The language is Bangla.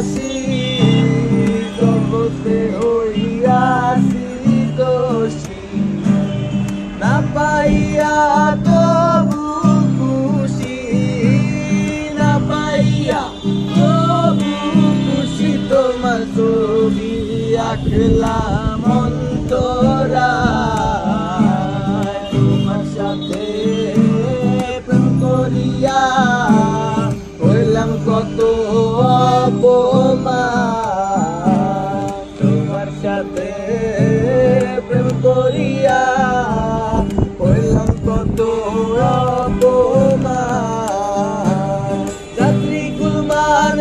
আসি জগতে হইয়াছি দোষী না পাইয়া তবু খুশি না পাইয়া তবু খুশি তোমার ছবি আঁকলাম অন্তরায় তোমার সাথে প্রেম করিয়া হইলাম কত অপমান তোমার সাথে প্রেম করিয়া হইলাম কত অপমান যাত্রী কুলমান